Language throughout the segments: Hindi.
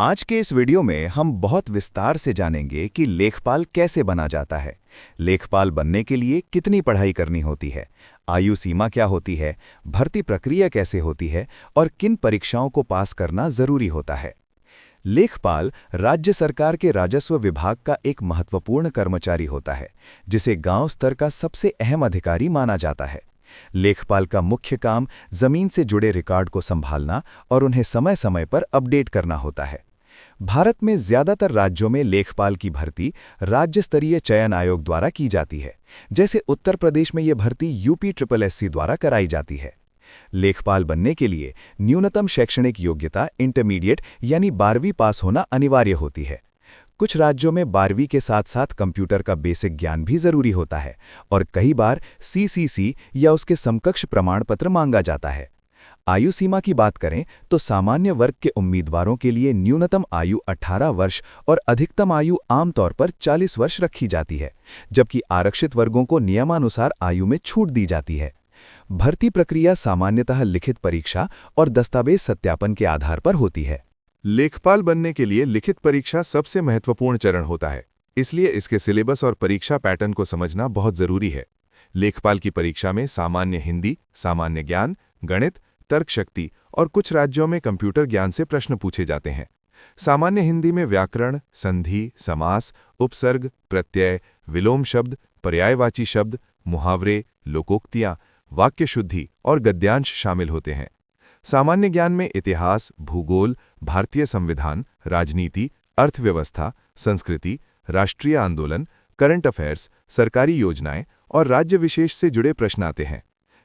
आज के इस वीडियो में हम बहुत विस्तार से जानेंगे कि लेखपाल कैसे बना जाता है। लेखपाल बनने के लिए कितनी पढ़ाई करनी होती है, आयु सीमा क्या होती है, भर्ती प्रक्रिया कैसे होती है और किन परीक्षाओं को पास करना जरूरी होता है। लेखपाल राज्य सरकार के राजस्व विभाग का एक महत्वपूर्ण कर्मचारी होता है, जिसे गांव स्तर का सबसे अहम अधिकारी माना जाता है। लेखपाल का मुख्य काम जमीन से जुड़े रिकॉर्ड को संभालना और उन्हें समय समय पर अपडेट करना होता है। भारत में ज्यादातर राज्यों में लेखपाल की भर्ती राज्य स्तरीय चयन आयोग द्वारा की जाती है। जैसे उत्तर प्रदेश में यह भर्ती यूपीएससी द्वारा कराई जाती है। लेखपाल बनने के लिए न्यूनतम शैक्षणिक योग्यता इंटरमीडिएट यानी 12वीं पास होना अनिवार्य होती है। कुछ राज्यों में 12वीं के साथ साथ कंप्यूटर का बेसिक ज्ञान भी जरूरी होता है और कई बार सीसीसी या उसके समकक्ष प्रमाण पत्र मांगा जाता है। आयु सीमा की बात करें तो सामान्य वर्ग के उम्मीदवारों के लिए न्यूनतम आयु 18 वर्ष और अधिकतम आयु आमतौर पर 40 वर्ष रखी जाती है, जबकि आरक्षित वर्गों को नियमानुसार आयु में छूट दी जाती है। भर्ती प्रक्रिया सामान्यतः लिखित परीक्षा और दस्तावेज सत्यापन के आधार पर होती है। लेखपाल बनने के लिए लिखित परीक्षा सबसे महत्वपूर्ण चरण होता है, इसलिए इसके सिलेबस और परीक्षा पैटर्न को समझना बहुत जरूरी है। लेखपाल की परीक्षा में सामान्य हिंदी, सामान्य ज्ञान, गणित, तर्क शक्ति और कुछ राज्यों में कंप्यूटर ज्ञान से प्रश्न पूछे जाते हैं। सामान्य हिंदी में व्याकरण, संधि, समास, उपसर्ग, प्रत्यय, विलोम शब्द, पर्यायवाची शब्द, मुहावरे, लोकोक्तियां, वाक्य शुद्धि और गद्यांश शामिल होते हैं। सामान्य ज्ञान में इतिहास, भूगोल, भारतीय संविधान, राजनीति, अर्थव्यवस्था, संस्कृति, राष्ट्रीय आंदोलन, करंट अफेयर्स, सरकारी योजनाएं और राज्य विशेष से जुड़े प्रश्न आते हैं।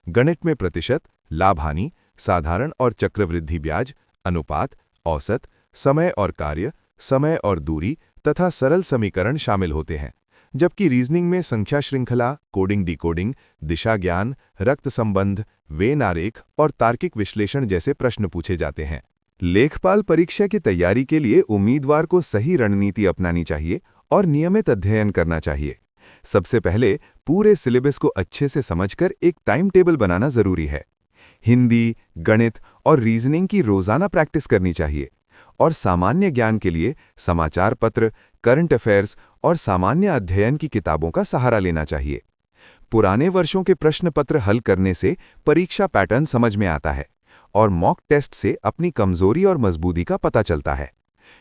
गणित में प्रतिशत, लाभ हानि, साधारण और चक्रवृद्धि ब्याज, अनुपात, औसत, समय और कार्य, समय और दूरी तथा सरल समीकरण शामिल होते हैं। जबकि रीजनिंग में संख्या श्रृंखला, कोडिंग डिकोडिंग, दिशा ज्ञान, रक्त संबंध, वेन आरेख और तार्किक विश्लेषण जैसे प्रश्न पूछे जाते हैं। लेखपाल परीक्षा की तैयारी के लिए उम्मीदवार को सही रणनीति अपनानी चाहिए और नियमित अध्ययन करना चाहिए। सबसे पहले पूरे सिलेबस को अच्छे से समझकर एक टाइम टेबल बनाना जरूरी है। हिंदी, गणित और रीजनिंग की रोजाना प्रैक्टिस करनी चाहिए और सामान्य ज्ञान के लिए समाचार पत्र, करंट अफेयर्स और सामान्य अध्ययन की किताबों का सहारा लेना चाहिए। पुराने वर्षों के प्रश्न पत्र हल करने से परीक्षा पैटर्न समझ में आता है और मॉक टेस्ट से अपनी कमजोरी और मजबूती का पता चलता है।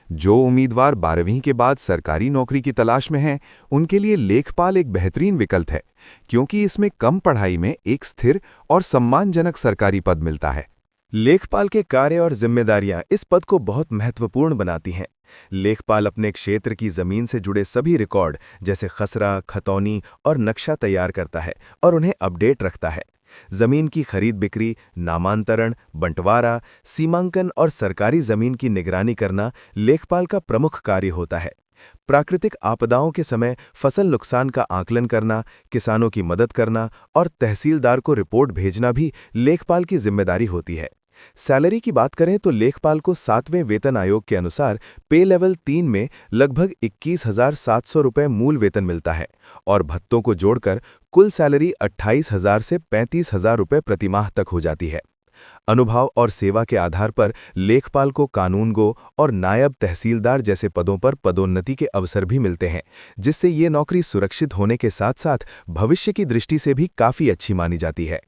जो उम्मीदवार 12वीं के बाद सरकारी नौकरी की तलाश में हैं, उनके लिए लेखपाल एक बेहतरीन विकल्प है, क्योंकि इसमें कम पढ़ाई में एक स्थिर और सम्मानजनक सरकारी पद मिलता है। लेखपाल के कार्य और जिम्मेदारियां इस पद को बहुत महत्वपूर्ण बनाती हैं। लेखपाल अपने क्षेत्र की जमीन से जुड़े सभी रिकॉर्ड जैसे खसरा, खतौनी और नक्शा तैयार करता है और उन्हें अपडेट रखता है। जमीन की खरीद बिक्री, नामांतरण, बंटवारा, सीमांकन और सरकारी जमीन की निगरानी करना लेखपाल का प्रमुख कार्य होता है। प्राकृतिक आपदाओं के समय फसल नुकसान का आकलन करना, किसानों की मदद करना और तहसीलदार को रिपोर्ट भेजना भी लेखपाल की जिम्मेदारी होती है। सैलरी की बात करें तो लेखपाल को 7वें वेतन आयोग के अनुसार पे लेवल 3 में लगभग 21,700 रुपये मूल वेतन मिलता है और भत्तों को जोड़कर कुल सैलरी 28,000 से 35,000 रुपये प्रतिमाह तक हो जाती है। अनुभव और सेवा के आधार पर लेखपाल को कानूनगो और नायब तहसीलदार जैसे पदों पर पदोन्नति के अवसर भी मिलते हैं, जिससे ये नौकरी सुरक्षित होने के साथ साथ भविष्य की दृष्टि से भी काफी अच्छी मानी जाती है।